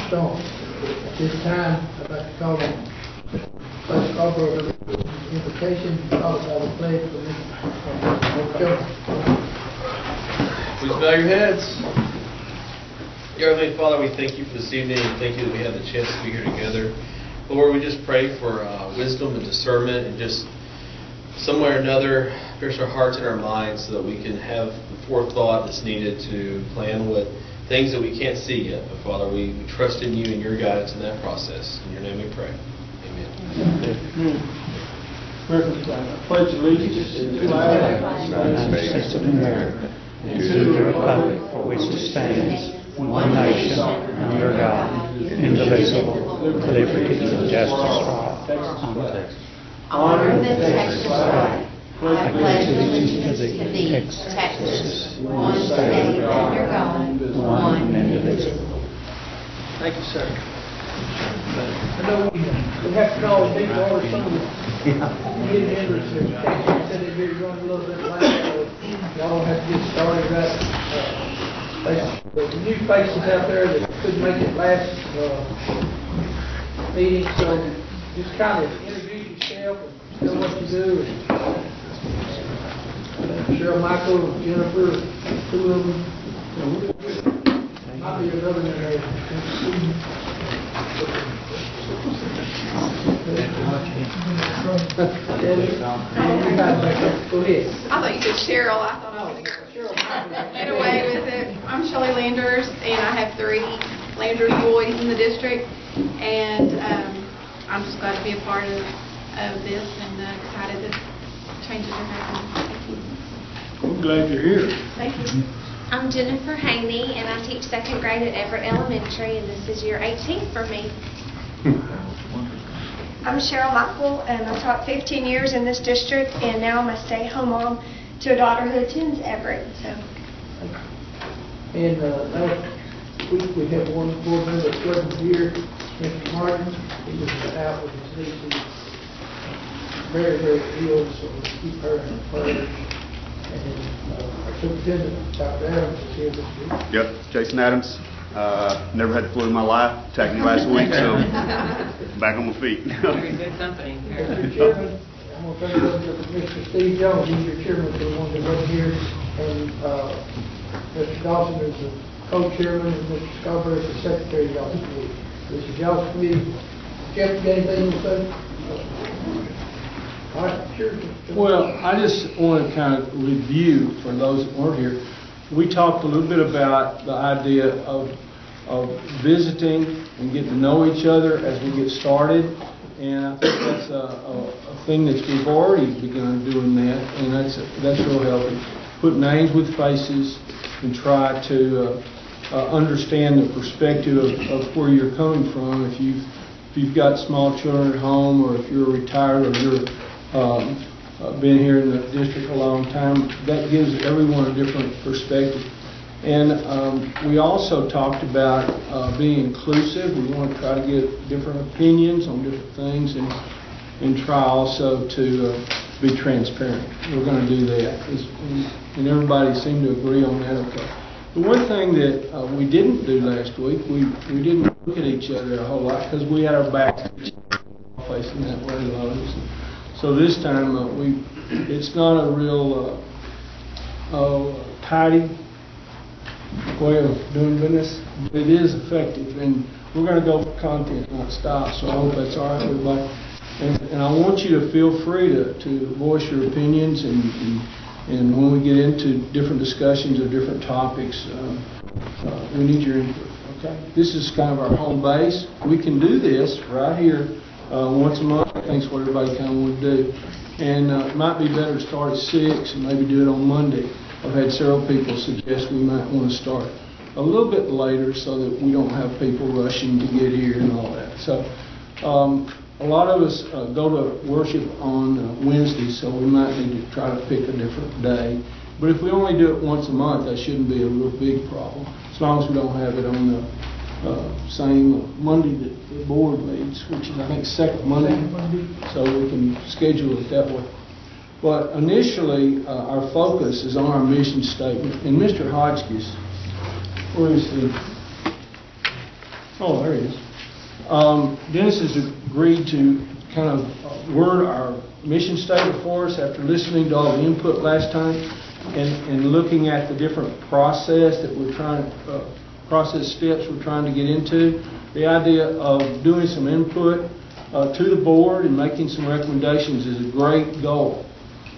storm. At this time, I'd like to call on Vice Corporal invitation, followed by the pledge for Mr. Joe. Please bow your heads. Dear Heavenly Father, we thank you for this evening, and thank you that we have the chance to be here together. Lord, we just pray for wisdom and discernment, and just some way or another pierce our hearts and our minds so that we can have the forethought that's needed to plan with things that we can't see yet. But Father, we trust in you and your guidance in that process. In your name we pray. Amen. I pledge allegiance to the flag of the United States of America and to the republic for which it stands, one nation, under God, indivisible, with liberty and justice for all. Honor the Texas flag. I pledge allegiance to thee, Texas, one state under God, one indivisible. Thank you, sir. I know we have to call people over some of the hidden interests here. They said they'd be running a little bit late, so y'all have to get started right. There's new faces out there that couldn't make it last meeting, so just kind of introduce yourself and tell what you do. Cheryl, Michael, Jennifer, two of them. Might be another one there. Go ahead. I thought you said Cheryl. I thought I was going to get away with it. I'm Shelley Landers, and I have 3 Landers boys in the district, and I'm just glad to be a part of this and excited that changes are happening. Thank you. I'm glad you're here. Thank you. I'm Jennifer Haney, and I teach 2nd grade at Everett Elementary, and this is year 18 for me. I'm Cheryl Michael, and I've taught 15 years in this district, and now I'm a stay-at-home mom to a daughter who attends Everett. So. And last week we had one board member that wasn't here, Mr. Martin. He was out with his niece. Very, very ill, so we keep her in prayers. And our superintendent, Dr. Adams, is here this week. Yep, Jason Adams. Never had the flu in my life. Attacked me last week, so back on my feet. Very good company. Mr. Chairman, I'm going to turn it over to Mr. Steve Jones. He's your chairman for the one that wasn't here. And Mr. Dawson is the co-chairman, and Mr. Scarborough is the secretary of y'all's committee. This is y'all's committee. Jeff, you got anything to say? All right, sure. Well, I just want to kind of review for those that weren't here. We talked a little bit about the idea of visiting and getting to know each other as we get started, and I think that's a thing that we've already begun doing that, and that's real healthy. Put names with faces and try to understand the perspective of where you're coming from. If you've got small children at home, or if you're retired, or you're been here in the district a long time, that gives everyone a different perspective. And we also talked about being inclusive. We want to try to get different opinions on different things, and try also to be transparent. We're going to do that, and everybody seemed to agree on that. Okay. The one thing that we didn't do last week, we didn't look at each other a whole lot because we had our backs facing that way a lot of us. So this time it's not a real tidy way of doing business. It is effective, and we're going to go for content, not style. So I hope that's all right, everybody. And I want you to feel free to voice your opinions, and when we get into different discussions of different topics, we need your input. Okay, this is kind of our home base. We can do this right here. Once a month, I think is what everybody kind of would do. And it might be better to start at 6 and maybe do it on Monday. I've had several people suggest we might want to start a little bit later so that we don't have people rushing to get here and all that. So a lot of us go to worship on Wednesday, so we might need to try to pick a different day. But if we only do it once a month, that shouldn't be a real big problem, as long as we don't have it on the same Monday that the board meets, which is I think second Monday, so we can schedule it that way. But initially, our focus is on our mission statement. And Mr. Hodgkiss, where is he? Oh, there he is. Dennis has agreed to kind of word our mission statement for us after listening to all the input last time and looking at the different process steps we're trying to get into. The idea of doing some input to the board and making some recommendations is a great goal.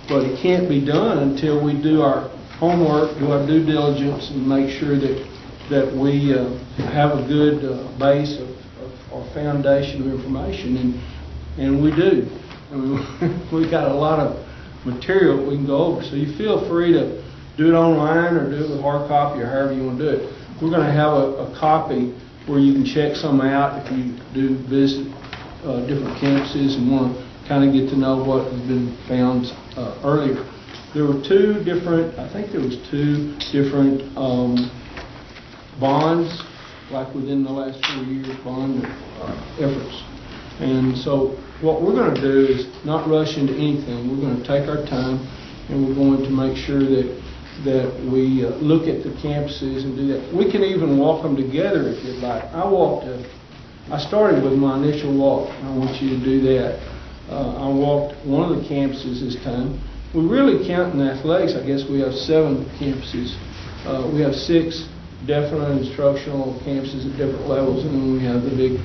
But it can't be done until we do our homework, do our due diligence, and make sure that we have a good base or foundation of information, and we do. I mean, we've got a lot of material we can go over, so you feel free to do it online or do it with hard copy or however you want to do it. We're going to have a copy where you can check some out if you do visit different campuses and want to kind of get to know what has been found earlier. There were two different bonds, like within the last 4 years, bond efforts. And so what we're going to do is not rush into anything. We're going to take our time, and we're going to make sure that we look at the campuses and do that. We can even walk them together if you'd like. I started with my initial walk. I want you to do that. I walked one of the campuses this time. We really count in athletics. I guess we have 7 campuses. We have 6 definite instructional campuses at different levels, and then we have the big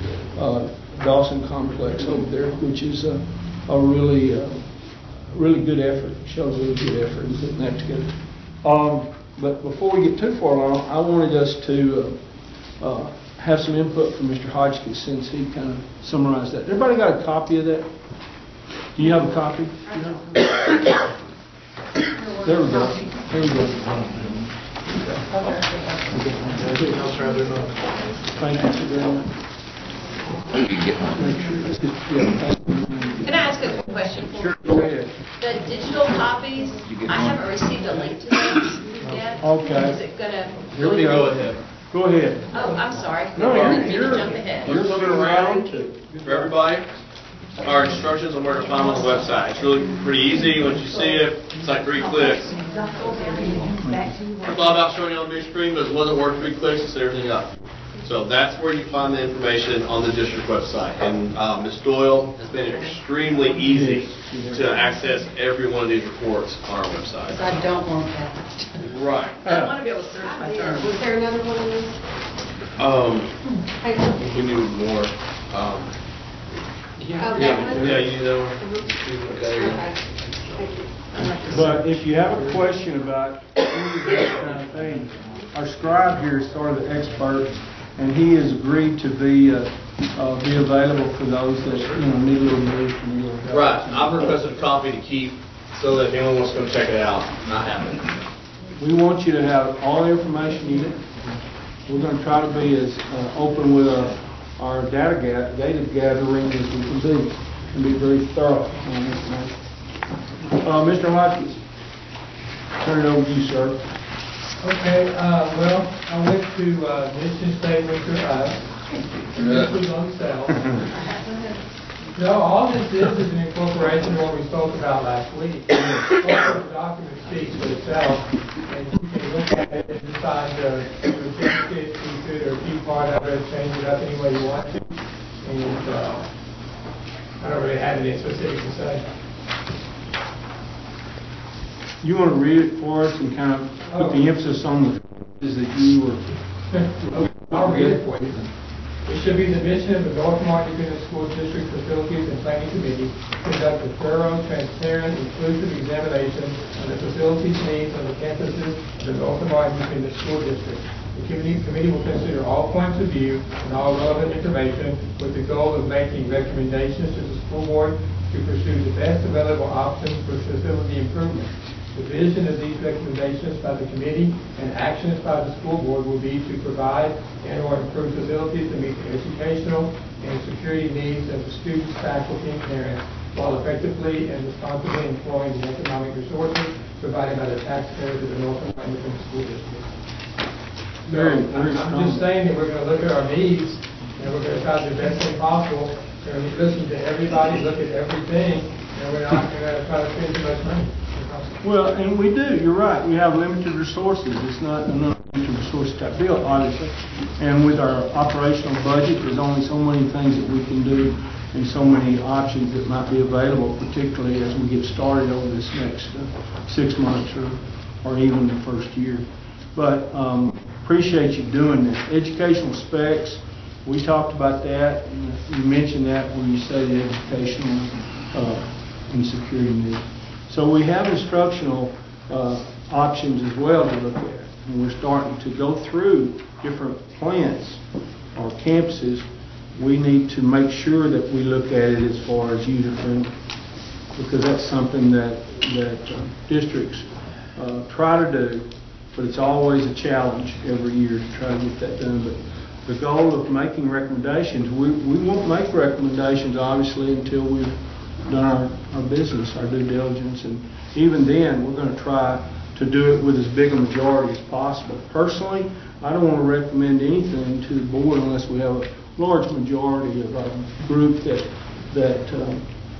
Dawson complex over there, which is a really good effort. It shows a really good effort in putting that together. But before we get too far along, I wanted us to have some input from Mr. Hodgkins, since he kind of summarized that. Everybody got a copy of that? Do you have a copy? There we go. There we go. Thank you very much. Can I ask a question? Sure, go ahead. The digital copies, I haven't received a link to those yet. Okay. Is it gonna? Here we go. Go ahead. Oh, I'm sorry. No, I didn't mean you're to jump ahead. Looking around for everybody. Our instructions on where to find on the website. It's really pretty easy. Once you see it, it's like 3 clicks. I thought about showing you on the big screen, but it wasn't worth 3 clicks to set everything up. So that's where you find the information on the district website. And Ms. Doyle has been extremely easy to access every one of these reports on our website. I don't want that. Right. I want to be able to search my terms. Was there another one of these? We need more. Yeah, you know. But if you have a question about any of this kind of thing, our scribe here is sort of the expert, and he has agreed to be available for those that need a little information. Right. I've requested a copy to keep so that if anyone wants to come check it out, not have it. We want you to have all the information you need. We're going to try to be as open with our data gathering as we can be, and be very thorough on information. Mr. Hodgkins, turn it over to you, sir. Okay, well, I went to mission statement for us. This was on sale. No, all this is an incorporation of what we spoke about last week. The document speaks for itself, and you can look at it and decide to reject it, keep it, or keep part of it, change it up any way you want to. And I don't really have anything specific to say. You want to read it for us and kind of put the emphasis on the is that you were. I'll read it for you. It should be the mission of the North Martin Independent School District Facilities and Planning Committee to conduct a thorough, transparent, inclusive examination of the facilities needs on the campuses of the North Martin Independent School District. The committee will consider all points of view and all relevant information with the goal of making recommendations to the school board to pursue the best available options for facility improvement. The vision of these recommendations by the committee and actions by the school board will be to provide and/or improve facilities to meet the educational and security needs of the students, faculty, and parents, while effectively and responsibly employing the economic resources provided by the taxpayers of the North Carolina School District. I'm just saying that we're going to look at our needs, and we're going to try to do the best thing possible. We're going to listen to everybody, look at everything, and we're not going to try to spend too much money. Well, and we do. You're right. We have limited resources. It's not enough limited source type deal, obviously. And with our operational budget, there's only so many things that we can do and so many options that might be available, particularly as we get started over this next 6 months or even the first year. But appreciate you doing that. Educational specs, we talked about that. You mentioned that when you say the educational and security needs. So we have instructional options as well to look at. And we're starting to go through different plants or campuses. We need to make sure that we look at it as far as user-friendly, because that's something that districts try to do, but it's always a challenge every year to try to get that done. But the goal of making recommendations, we won't make recommendations, obviously, until we've done our business, our due diligence, and even then, we're going to try to do it with as big a majority as possible. Personally, I don't want to recommend anything to the board unless we have a large majority of our group that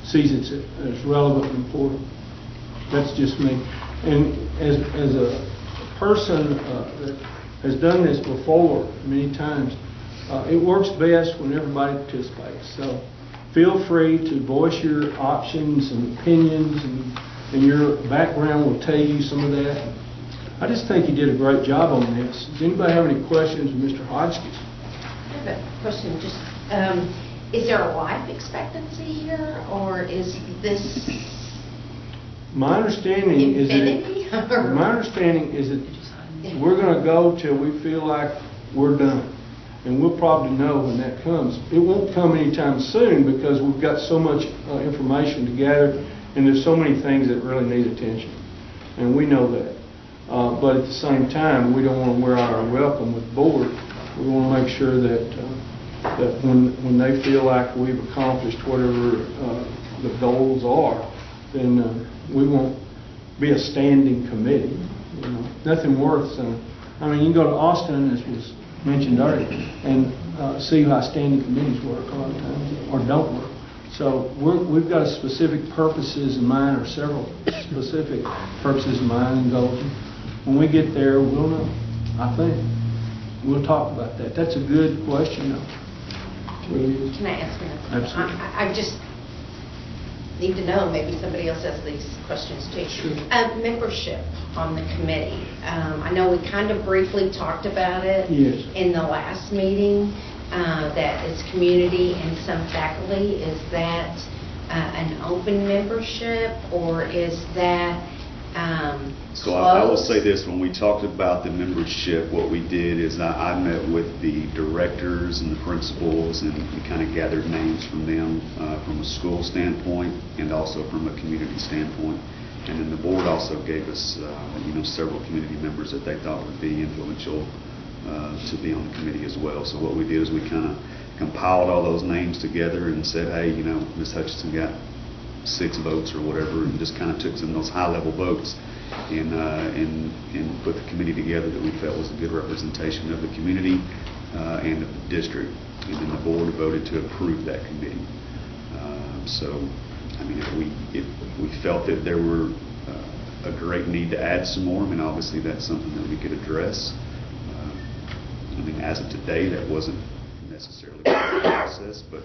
sees it as relevant and important. That's just me. And as a person that has done this before many times, it works best when everybody participates. So feel free to voice your options and opinions, and your background will tell you some of that. I just think you did a great job on this. Does anybody have any questions of Mr. Hodgkins? I have a question. Just, is there a life expectancy here, or is this My understanding infinity? is that we're going to go till we feel like we're done. And we'll probably know when that comes. It won't come anytime soon because we've got so much information to gather, and there's so many things that really need attention. And we know that. But at the same time, we don't want to wear out our welcome with the board. We want to make sure that when they feel like we've accomplished whatever the goals are, then we won't be a standing committee. You know, nothing worth. I mean, you can go to Austin, as was mentioned earlier, and see how standing committees work a lot of times, or don't work. So we've got specific purposes in mind, or several specific purposes in mind and goals. When we get there, we'll know. I think we'll talk about that. That's a good question, though. Can I ask another question? Absolutely. I just need to know, maybe somebody else has these questions too. Sure. Membership on the committee. I know we kind of briefly talked about it in the last meeting, that it's community and some faculty. Is that an open membership, or is that So I will say this, when we talked about the membership, what we did is I met with the directors and the principals, and we kind of gathered names from them from a school standpoint and also from a community standpoint. And then the board also gave us several community members that they thought would be influential to be on the committee as well. So what we did is we kind of compiled all those names together and said, hey, Ms. Hutchinson got 6 votes or whatever, and just kind of took some of those high-level votes and put the committee together that we felt was a good representation of the community and of the district. And then the board voted to approve that committee. So, I mean, if we felt that there were a great need to add some more, I mean, obviously that's something that we could address. I mean, as of today, that wasn't necessarily part of the process, but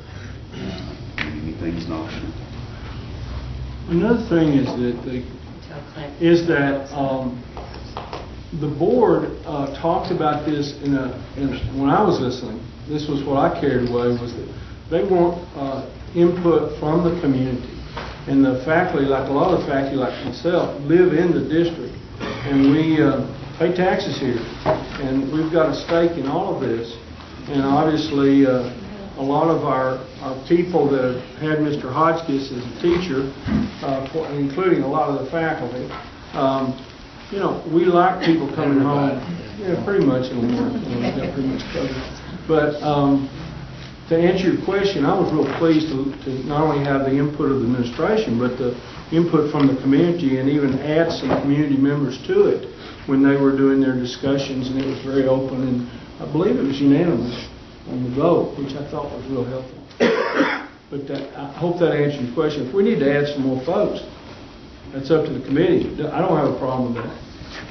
anything's an option. Another thing is that the board talked about this when I was listening. This was what I carried away, was that they want input from the community. And the faculty, like a lot of the faculty like myself, live in the district. And we pay taxes here. And we've got a stake in all of this. And obviously, a lot of our people that have had Mr. Hodgkins as a teacher, including a lot of the faculty, we like people coming home. Yeah, pretty much it'll work. We've got pretty much covered. But to answer your question, I was real pleased to not only have the input of the administration, but the input from the community, and even add some community members to it when they were doing their discussions, and it was very open, and I believe it was unanimous on the vote, which I thought was real helpful. But I hope that answers your question. If we need to add some more folks, that's up to the committee. I don't have a problem with that.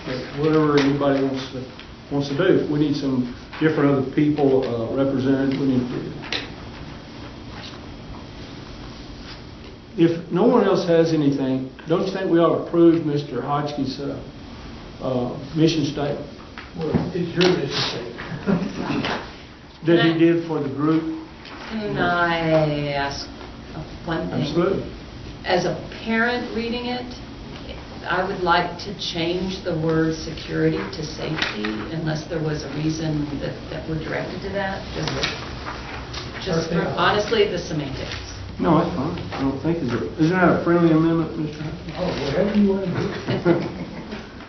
But whatever anybody wants to wants to do. If we need some different other people represented, we need to do that. If no one else has anything, don't you think we ought to approve Mr. Hotchkiss' mission statement Well, it's your mission statement. that he did for the group? Can I ask one thing? Absolutely. As a parent reading it, I would like to change the word security to safety, unless there was a reason that we're directed to that. Just for, honestly, the semantics. No, that's fine. I don't think isn't that a friendly amendment, Mr. Hotchkiss? Oh, whatever you want to do.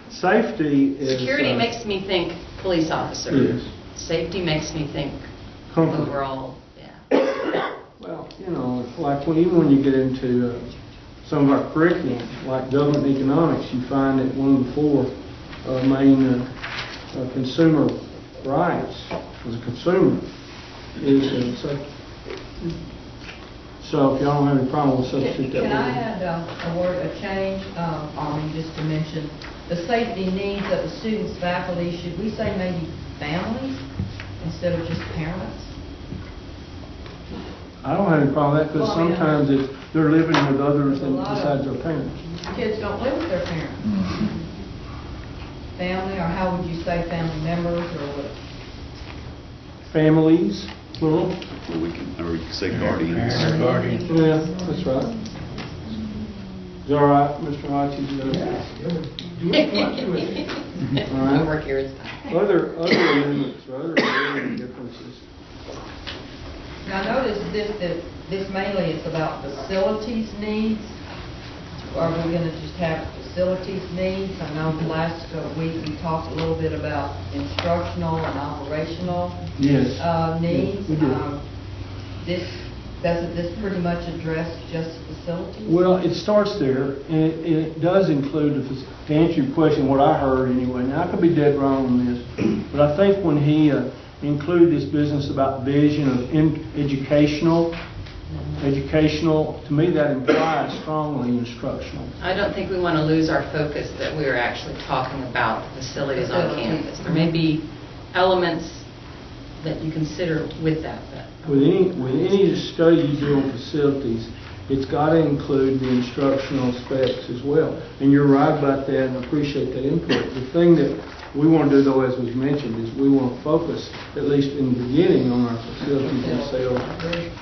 Safety is... Security makes me think police officer. Yes. Safety makes me think Comfort. overall, yeah. Well, you know, it's like even when you get into some of our curriculum, like government economics, you find that one of the four main consumer rights as a consumer is safety. So if y'all don't have any problem, we'll substitute that. Can I add a change, just to mention, the safety needs of the students, faculty, should we say maybe families instead of just parents? I don't have any problem with that, because sometimes they're living with others besides their parents. Kids don't live with their parents. Family, or how would you say family members, or what? Families, plural. Or we can say guardians. Yeah, that's right. Is that all right, Mr. Hotchkiss? All right. Homework here is fine. Other amendments or other amendment differences. Now, notice this mainly is about facilities needs. Are we going to just have facilities needs? I know the last week we talked a little bit about instructional and operational Yes. needs. We did. Doesn't this pretty much address just facilities? Well, it starts there, and it does include, to answer your question, what I heard anyway. Now, I could be dead wrong on this, but I think when he included this business about vision of educational, to me that implies strongly instructional. I don't think we want to lose our focus that we are actually talking about facilities on campus. There may be elements that you consider with that. With any study you do on facilities, it's got to include the instructional aspects as well. And you're right about that, and I appreciate that input. The thing that we want to do, though, as was mentioned, is we want to focus, at least in the beginning, on our facilities themselves.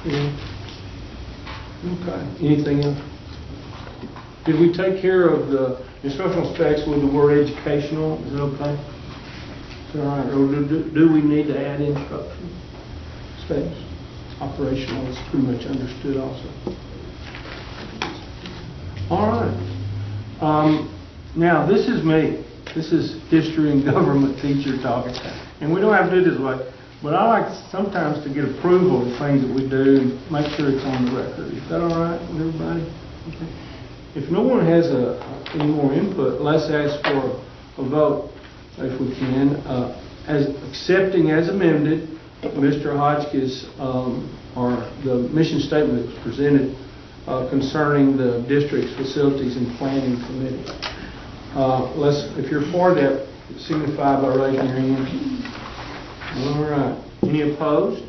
Yeah. Okay. Anything else? Did we take care of the instructional aspects with the word educational? Is that okay? Is that all right? Or do we need to add instructional aspects? Operational is pretty much understood also. All right. Now, this is me. This is history and government teacher talking. And we don't have to do this way, but I like sometimes to get approval of things that we do and make sure it's on the record. Is that all right with everybody? Okay. If no one has any more input, let's ask for a vote, if we can, as accepting as amended Mr. Hotchkiss, or the mission statement that was presented concerning the district's facilities and planning committee. If you're for that, signify by raising your hand. All right. Any opposed?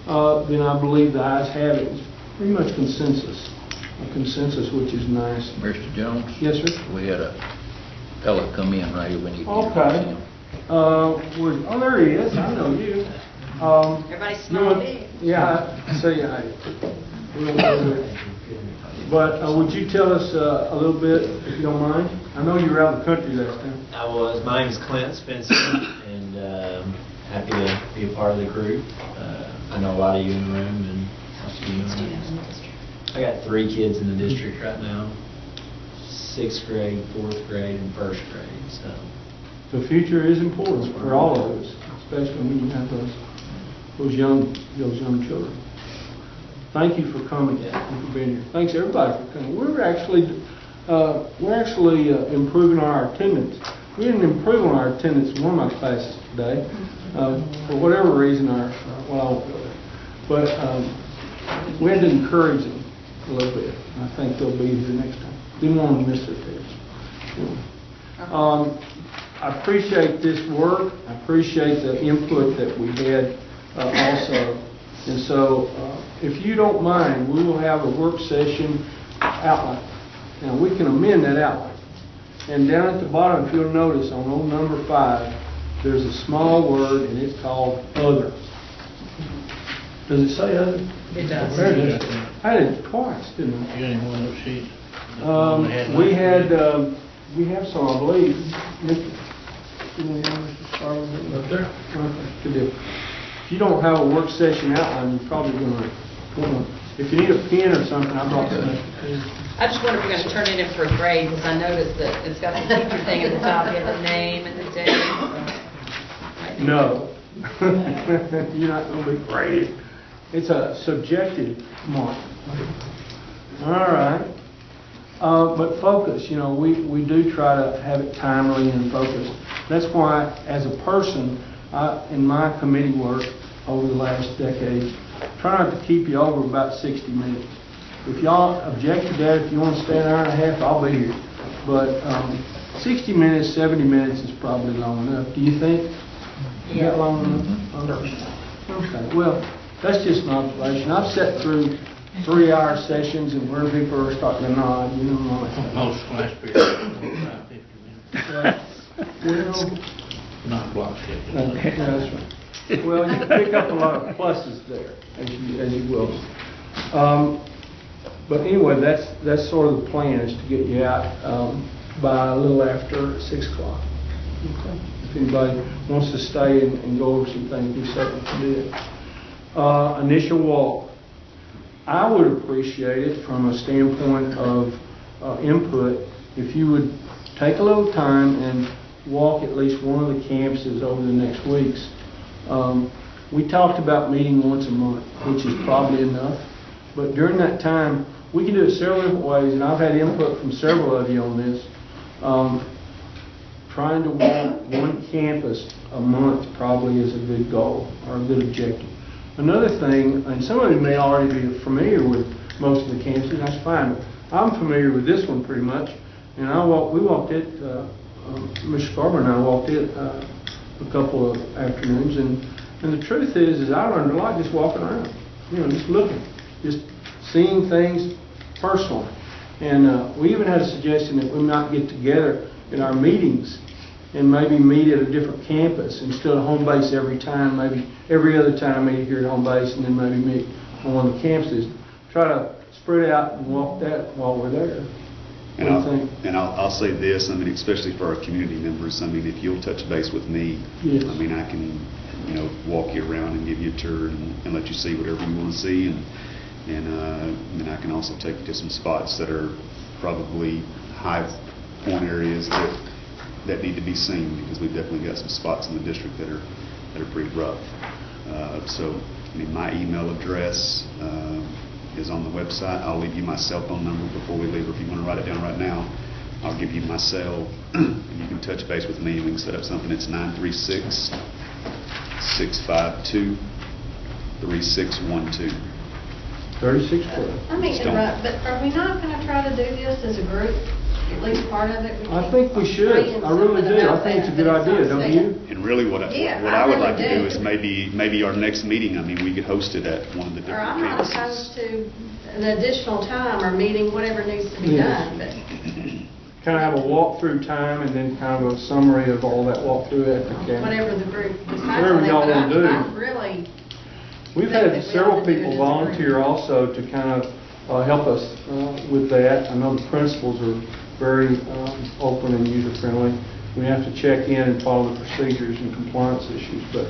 Then I believe the ayes have it. It's pretty much consensus. A consensus, which is nice. Mr. Jones? Yes, sir. We had a fella come in right here when you... Okay. There he is. I know you. Everybody smile big. Yeah, I see. But would you tell us a little bit, if you don't mind? I know you were out of the country last time. I was. My name is Clint Spencer, and happy to be a part of the group. I know a lot of you in the room, and most of you in the room. I got 3 kids in the district right now: 6th grade, 4th grade, and 1st grade. So the future is important for all of us, especially when you have those young children. Thank you for coming and for being here. Thanks everybody for coming. We're actually improving our attendance. We didn't improve on our attendance in one of my classes today. For whatever reason, I won't go there. But we had to encourage them a little bit. I think they'll be here next time. Didn't want to miss their test. I appreciate this work. I appreciate the input that we had also. And so, if you don't mind, we will have a work session outline. Now, we can amend that outline. And down at the bottom, if you'll notice, on old number 5, there's a small word, and it's called other. Does it say other? It does. There it is. I did it twice, didn't I? You got any more of those sheets? We have some, I believe. Up there? Good deal. If you don't have a work session outline, you're probably going to want one. If you need a pen or something, I brought some extra pens. I just wonder if we're going to turn it in for a grade, because I noticed that it's got the teacher thing at the top, you have the name and the day. No. You're not going to be graded. It's a subjective mark. All right. But focus, we do try to have it timely and focused. That's why, as a person, in my committee work over the last decade, try not to keep you over about 60 minutes. If y'all object to that, if you want to stay an hour and a half, I'll be here. But 60 minutes, 70 minutes is probably long enough. Do you think? Is that long enough? Okay. Well, that's just an observation. I've sat through 3-hour sessions and where people are starting to nod, all that stuff. Most class periods, 50 minutes. Well, Not block schedule. okay, that's right. Well, you pick up a lot of pluses there, as you will. But anyway, that's sort of the plan, is to get you out by a little after 6 o'clock. Okay. If anybody wants to stay and go over some things, we certainly can do that. Initial walk. I would appreciate it from a standpoint of input if you would take a little time and walk at least one of the campuses over the next weeks. We talked about meeting once a month, which is probably enough. But during that time, we can do it several different ways, and I've had input from several of you on this. Trying to walk one campus a month probably is a good goal or a good objective. Another thing, and some of you may already be familiar with most of the campuses, that's fine. I'm familiar with this one pretty much, and we walked it, Mr. Garber and I walked it a couple of afternoons, and the truth is I learned a lot just walking around, just looking, just seeing things personally. And we even had a suggestion that we might get together in our meetings and maybe meet at a different campus instead of home base every time, maybe every other time meet here at home base and then maybe meet on one of the campuses. Try to spread out and walk that while we're there. And I'll say this, especially for our community members, if you'll touch base with me, yes. I can, walk you around and give you a tour and let you see whatever you want to see, and then I can also take you to some spots that are probably high point areas that need to be seen, because we've definitely got some spots in the district that are pretty rough. So my email address is on the website. I'll leave you my cell phone number before we leave, or if you want to write it down right now, I'll give you my cell, and you can touch base with me, and we can set up something. It's 936-652-3612. 3612. Let me interrupt, but are we not going to try to do this as a group? At least part of it? I think we should. I really do. I think it's a good idea, don't you? And really what I would like to do is maybe our next meeting, we could host it at one of the different Or I'm not campuses. opposed to an additional time or meeting, whatever needs to be done, but Kind of have a walkthrough time and then kind of a summary of all that walkthrough at the campus. whatever the group decides. Whatever y'all But want to do. I'm really, We've had several people volunteer also to kind of help us with that. I know the principals are very open and user-friendly. We have to check in and follow the procedures and compliance issues, but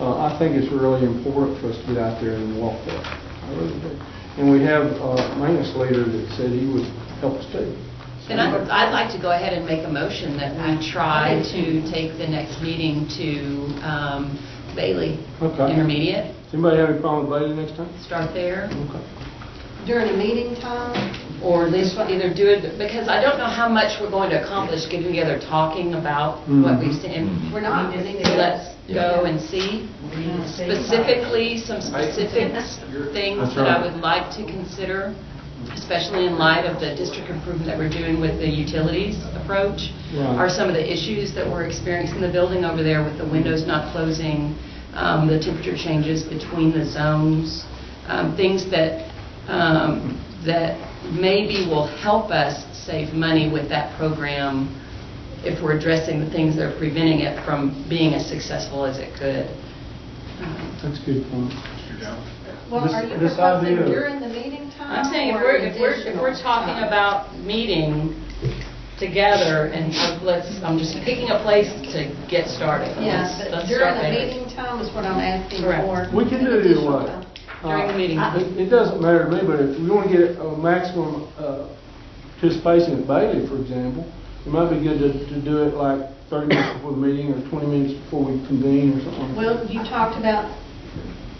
I think it's really important for us to get out there and walk that. I really do. And we have a maintenance leader that said he would help us too. Then I'd like to go ahead and make a motion that I try to take the next meeting to Bailey Intermediate. Does anybody have any problem with Bailey next time? Start there. Okay. during a meeting time? Or at least either do it, because I don't know how much we're going to accomplish getting together, talking about what we've seen. We're not We getting just together. let's go and see. Specifically, some specifics, things that I would like to consider especially in light of the district improvement that we're doing with the utilities approach, Right. are some of the issues that we're experiencing in the building over there with the windows not closing, the temperature changes between the zones, things that maybe will help us save money with that program if we're addressing the things that are preventing it from being as successful as it could. That's a good point. Well, This- are you this proposing idea- during the meeting time? I'm saying or if we're additional talking time? about meeting together and I'm just picking a place to get started. Yeah, but Let's during start the there. meeting time is what I'm asking Correct. for. We can do it either way. During the meeting. It doesn't matter to me, but if we want to get a maximum participation at Bailey, for example, it might be good to do it like 30 minutes before the meeting or 20 minutes before we convene or something. Well, you talked about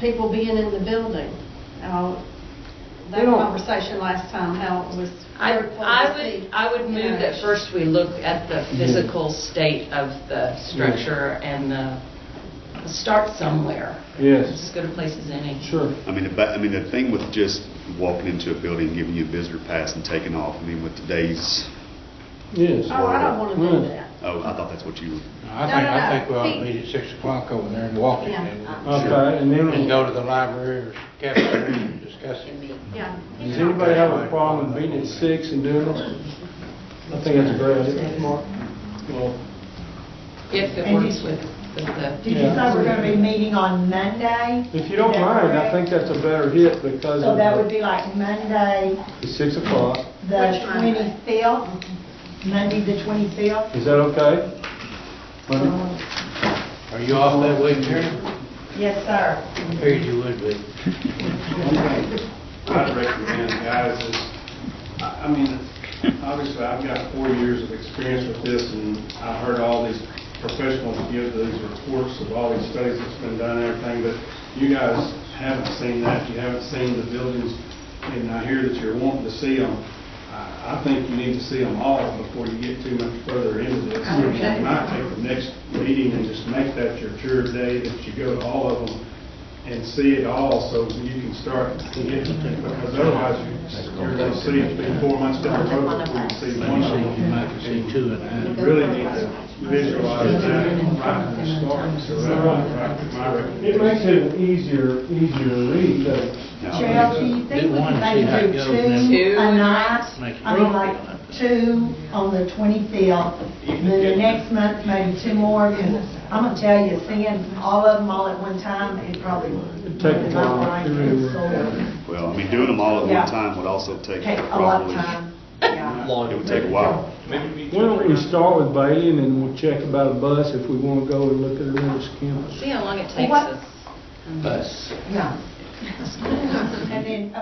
people being in the building. That We don't- conversation last time, how it was. very close I would move that first we look at the physical state of the structure and start somewhere. Yes. As good a place as any. Sure. I mean, the thing with just walking into a building, giving you a visitor pass and taking off, I mean, with today's, Yes. Oh, I don't want to do that. oh, I thought that's what you were. I think we ought to meet at 6 o'clock over there and walk it. Yeah. Okay, and then, And go to the library or cafeteria and discuss it. Yeah. does anybody have a problem with meeting at 6 and doing it? I think that's a great idea, Mark. Well, If it works with the. Did you say we're going to be meeting on Monday? if you don't Is that mind, I correct? think that's a better hit because So of that would be like Monday, the 6 o'clock. the Which Monday? 25th? Monday, the 25th? Is that okay? Monday? Are you off that week, Terry? Yes, sir. Figured you would be. I'd recommend, guys, is, I mean, obviously, I've got 4 years of experience with this, and I heard all these professionals give these reports of all these studies that's been done and everything, but you guys haven't seen that, you haven't seen the buildings, and I hear that you're wanting to see them. I think you need to see them all before you get too much further into this. You might take the next meeting and just make that your tour day, that you go to all of them and see it all, so you can start to get, because otherwise you're going to see it be 4 months down the road before you see one of them. You might see two and a half. You really need to visualize that right from the start, so that's my recommendation. It makes it an easier read, doesn't it? Cheryl, do you think Do we one, could see maybe how it do goes, and two then- a night? Make it I mean, easy like on it. 2 on the 25th, and then the next month, maybe 2 more, because I'm gonna tell you, seeing all of them all at one time, it probably would. It'd take a while. My brain It really is would. sore. Well, I mean, doing them all at Yeah. one time would also take Take a lot of probably, time, yeah. it would take a while. Why don't we start with Bailey and then we'll check about a bus if we want to go and look at another campus. See how long it takes What? us. Bus. Yeah. And then,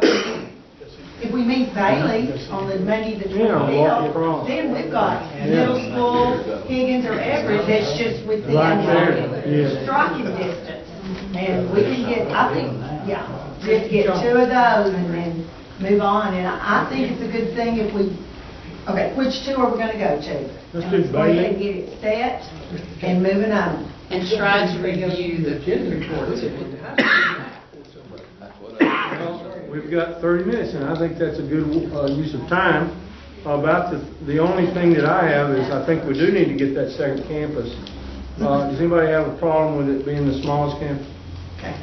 if we meet Bailey on the Monday, the Yeah, walk across. 25th, then we've got middle school, Higgins or Everett, that's just within Right there, yeah. striking distance. And we can get, I think, yeah, just get 2 of those and then move on. And I think it's a good thing if we, okay, which 2 are we gonna go to? Let's do And go ahead and Bailey. get it set and moving on. And try to review the reports. We've got 30 minutes, and I think that's a good use of time. About the only thing that I have is I think we do need to get that second campus. Does anybody have a problem with it being the smallest campus? Okay.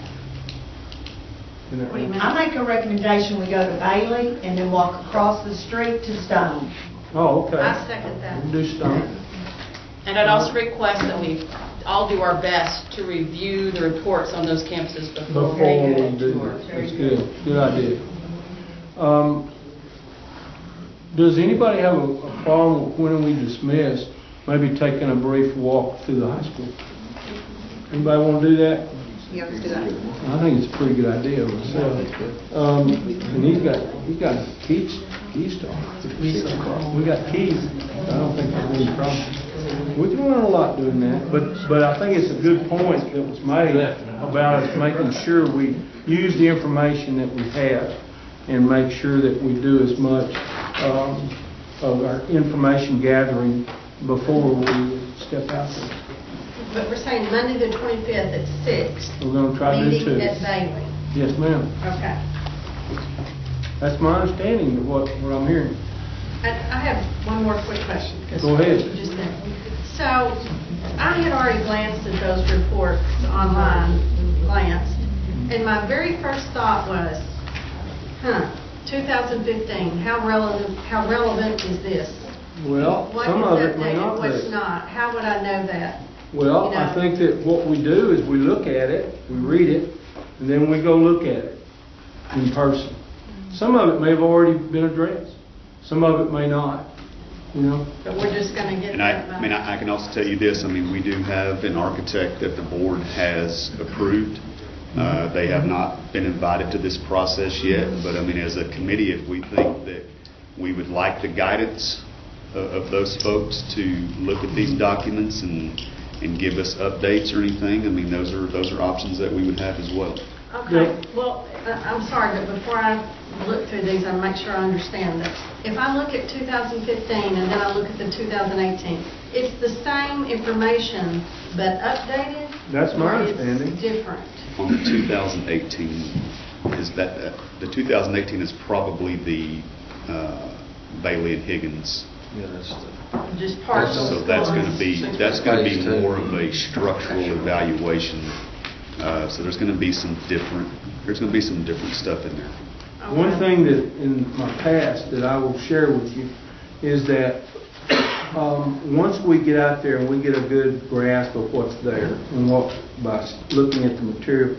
You know, I make a recommendation, we go to Bailey and then walk across the street to Stone. Oh, okay. I second that. We'll do Stone. And I'd also request that we all do our best to review the reports on those campuses before Before we we do that. That's good. Good idea. Does anybody have a problem with when we dismiss, maybe taking a brief walk through the high school? Anybody want to do that? Yeah, let's do that. I think it's a pretty good idea myself. And he's got keys to it. We got keys. I don't think there's any problem. We can learn a lot doing that, but I think it's a good point that was made about us making sure we use the information that we have and make sure that we do as much of our information gathering before we step out there. But we're saying Monday the 25th at 6. We're going to try to do Meeting 2. at Bailey. Yes, ma'am. Okay. That's my understanding of what I'm hearing. I have one more quick question. Go ahead. So, I had already glanced at those reports online, and my very first thought was, 2015, how relevant is this? Well, What some is of it may updated, not what's be. not? How would I know that? Well, You know? I think that what we do is we look at it, we read it, and then we go look at it in person. Some of it may have already been addressed. Some of it may not, you know. But we're just going to get And that. I mean, I can also tell you this, I mean, we do have an architect that the board has approved. They have not been invited to this process yet, but I mean, as a committee, if we think that we would like the guidance of those folks to look at these documents and give us updates or anything, I mean, those are options that we would have as well. Okay, well, I'm sorry, but before I look through these, I make sure I understand this. If I look at 2015 and then I look at the 2018, it's the same information but updated? That's my or it's understanding. different? On the 2018, is that the 2018 is probably the Bailey and Higgins. Yeah, that's Just partial. So that's going to be more of a structural evaluation. So there's going to be some different stuff in there. One thing that in my past that I will share with you is that once we get out there and we get a good grasp of what's there and by looking at the material,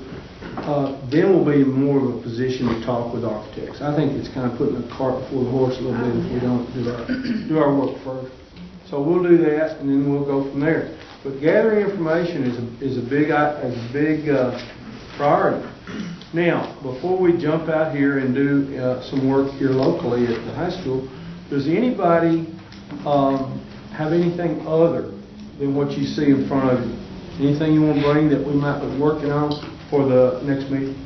then we'll be in more of a position to talk with architects. I think it's kind of putting the cart before the horse a little bit if we don't do our work first. So we'll do that and then we'll go from there. But gathering information is a big priority. Now, before we jump out here and do some work here locally at the high school, does anybody have anything other than what you see in front of you? Anything you want to bring that we might be working on for the next meeting?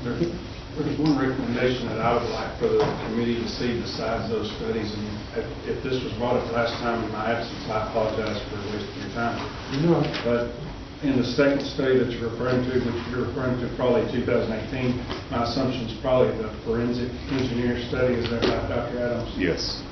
There's one recommendation that I would like for the committee to see besides those studies, and if this was brought up last time in my absence, I apologize for wasting your time. No. But in the second study that you're referring to, which you're referring to probably 2018, my assumption is probably the forensic engineer study. Is that right, Dr. Adams? Yes.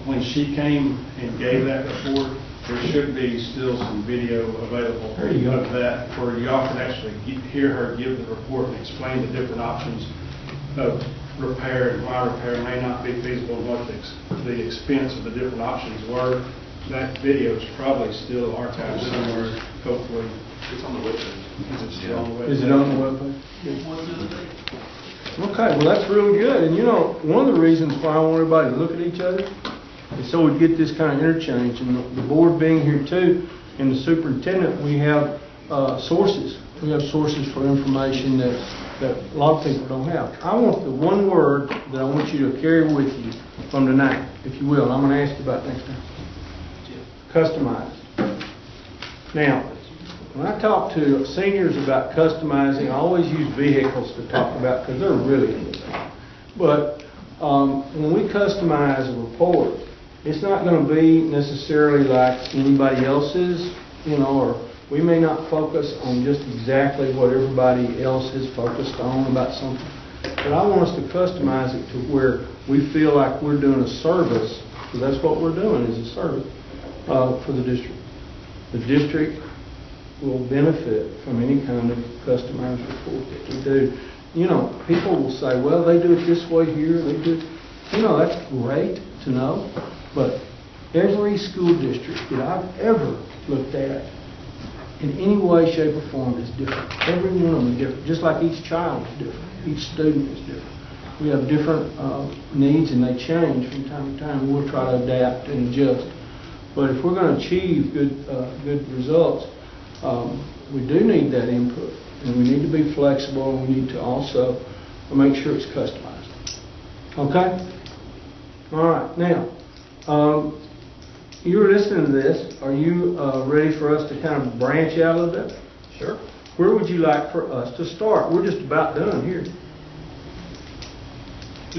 When she came and gave that report, there should be still some video available of that where y'all can actually hear her give the report and explain the different options of repair and why repair may not be feasible and what the expense of the different options were. That video is probably still archived somewhere, hopefully. It's on the webpage. Is it still on the webpage? Is it on the webpage? Okay, well that's really good. And you know, one of the reasons why I want everybody to look at each other is so we get this kind of interchange. And the board being here too, and the superintendent, we have sources. We have sources for information that a lot of people don't have. I want the one word that I want you to carry with you from tonight, if you will. I'm going to ask you about next time. Customize. Now, when I talk to seniors about customizing, I always use vehicles to talk about because they're really into that. But when we customize a report, it's not going to be necessarily like anybody else's, you know, or we may not focus on just exactly what everybody else is focused on about something. But I want us to customize it to where we feel like we're doing a service, because that's what we're doing, is a service for the district. The district will benefit from any kind of customized report that we do. You know, people will say, well, they do it this way here, they do it. You know, that's great to know, but every school district that I've ever looked at in any way, shape, or form is different. Every one of them is different, just like each child is different. Each student is different. We have different needs and they change from time to time. We'll try to adapt and adjust. But if we're going to achieve good results, we do need that input. And we need to be flexible, and we need to also make sure it's customized. Okay? All right. Now, you're listening to this. Are you ready for us to kind of branch out a little bit? Sure. Where would you like for us to start? We're just about done here. I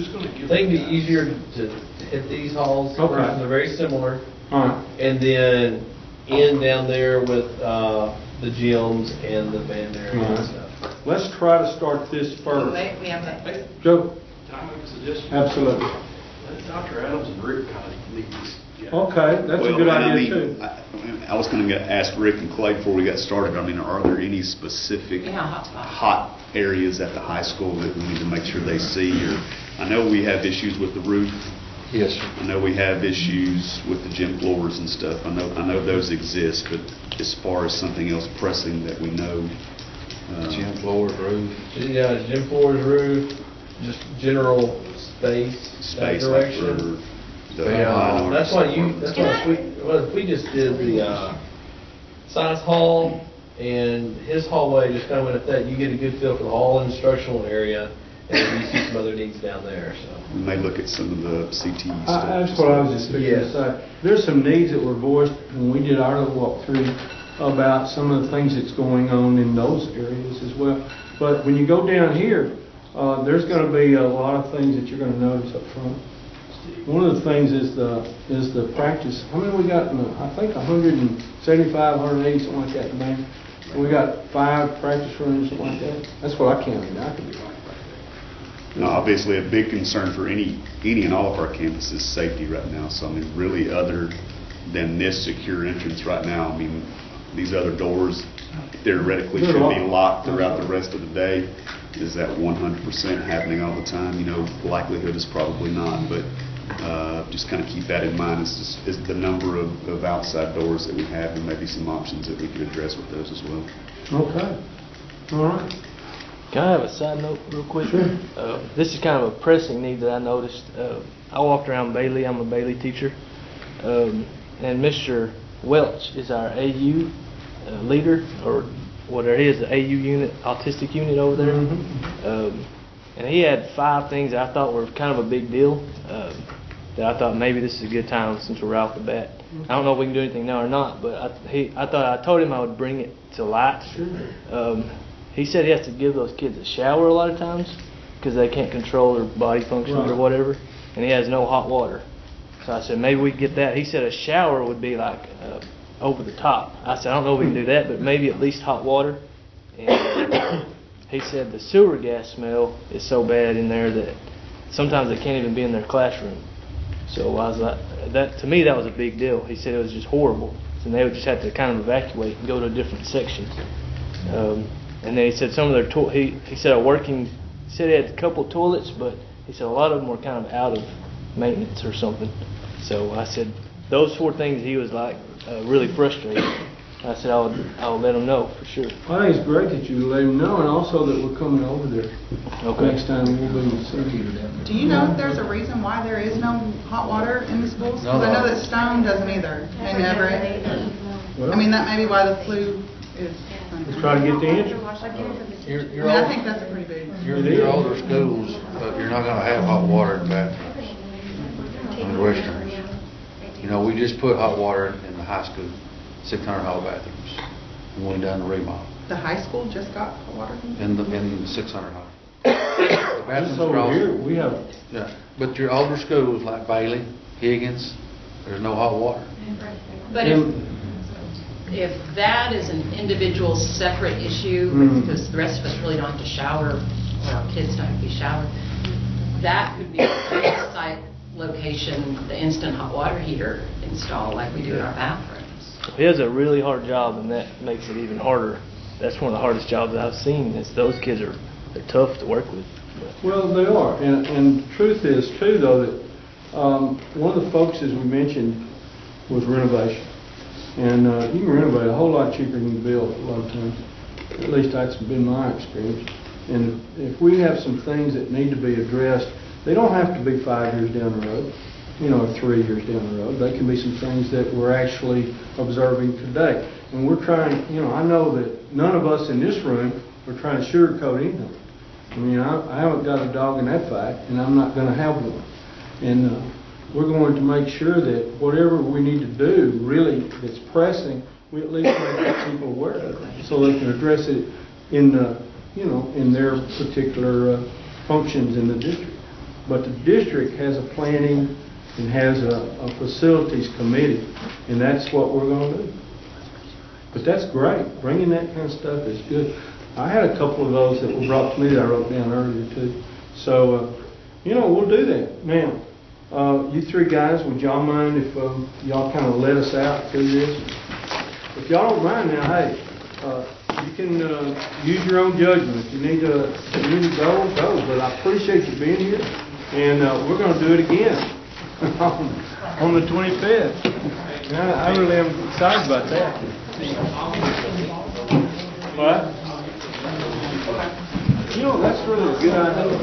think it'd be easier to hit these halls. Okay. They're very similar. All right. And then end down there with the gyms and the band area and stuff. let's try to start this first. We have that. Joe? Can I make a suggestion? Absolutely. Let Dr. Adams and Rick kind of lead this. Okay, that's a good idea too. I was going to ask Rick and Clay before we got started, I mean, are there any specific hot areas at the high school that we need to make sure they see? Or I know we have issues with the roof. Yes, sir. I know we have issues with the gym floors and stuff. I know those exist, but as far as something else pressing that we know. Gym floors, roof. Yeah, gym floors, roof, just general space direction. Yeah, that's why if we just did the science hall and his hallway just kind of went at that, you get a good feel for the whole instructional area, and then you see some other needs down there. So we may look at some of the CT stuff. That's what I was just thinking to say. There's some needs that were voiced when we did our little walkthrough about some of the things that's going on in those areas as well. But when you go down here, there's going to be a lot of things that you're going to notice up front. One of the things is the practice. How many we got? I think 175, 180, something like that, man. We got 5 practice rooms, something like that. That's what I counted. I could be right. No, obviously, a big concern for any and all of our campuses is safety right now. So I mean, really, other than this secure entrance right now, I mean, these other doors theoretically should be locked throughout the rest of the day. Is that 100% happening all the time? You know, the likelihood is probably not, but just kind of keep that in mind is the number of outside doors that we have, and maybe some options that we could address with those as well. Okay. All right. Can I have a side note real quick? Sure. This is kind of a pressing need that I noticed. I walked around Bailey. I'm a Bailey teacher. And Mr. Welch is our AU leader, or whatever it is, the AU unit, autistic unit over there. And he had 5 things that I thought were kind of a big deal, that I thought maybe this is a good time since we're right off the bat. I don't know if we can do anything now or not, but I told him I would bring it to light. He said he has to give those kids a shower a lot of times because they can't control their body functions or whatever, and he has no hot water. So I said maybe we could get that. He said a shower would be like over the top. I said I don't know if we can do that, but maybe at least hot water. And he said the sewer gas smell is so bad in there that sometimes they can't even be in their classroom. So I was like, that to me that was a big deal. He said it was just horrible, and they would just have to kind of evacuate and go to different sections. And then he said some of their he said he said he had a couple toilets, but he said a lot of them were kind of out of maintenance or something. So I said those 4 things he was like really frustrated. I said I'll let him know for sure. I think it's great that you let him know, and also that we're coming over there. Next time we'll be seeing you. Do you know if there's a reason why there is no hot water in the schools? Because I know that Stone doesn't either, and Everett. I mean, that may be why the flu is. Let's try to get the answer. I think that's a pretty big. Your older schools, but you're not going to have hot water in the bathroom in the restrooms. You know, we just put hot water in the high school, 600 hall bathrooms, when we done the remodel. The high school just got hot water? In the 600 hall. The bathrooms over here, we have. Yeah, but your older schools like Bailey, Higgins, there's no hot water. But if that is an individual separate issue, because the rest of us really don't have to shower, or our kids don't have to be showered, that could be a site location, the instant hot water heater installed like we do in our bathrooms. He has a really hard job, and that makes it even harder. That's one of the hardest jobs I've seen. Is those kids they're tough to work with. Well, they are, and the truth is too though that one of the focuses we mentioned was renovation. And you can renovate a whole lot cheaper than you build a lot of times. At least that's been my experience. And if we have some things that need to be addressed, they don't have to be 5 years down the road, or 3 years down the road. They can be some things that we're actually observing today. And we're trying, I know that none of us in this room are trying to sugarcoat anything. I mean, I haven't got a dog in that fight, and I'm not going to have one. And we're going to make sure that whatever we need to do, really, that's pressing, we at least make people aware of it, so they can address it in their particular functions in the district. But the district has a planning and has a facilities committee, and that's what we're going to do. But that's great. Bringing that kind of stuff is good. I had a couple of those that were brought to me that I wrote down earlier too. So, we'll do that. Now, you three guys, would y'all mind if y'all kind of let us out through this? If y'all don't mind now, hey, you can use your own judgment. If you need to go, go. But I appreciate you being here, and we're going to do it again on the 25th. I really am excited about that. What? That's really a good idea.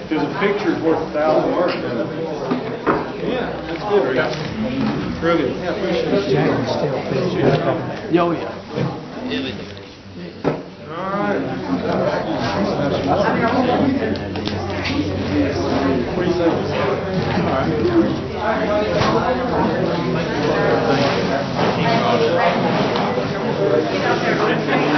Because a picture is worth 1,000 words. Yeah, that's good, Rick. Real good. Yeah, appreciate it. Oh, yeah. All right. What do you think? All right.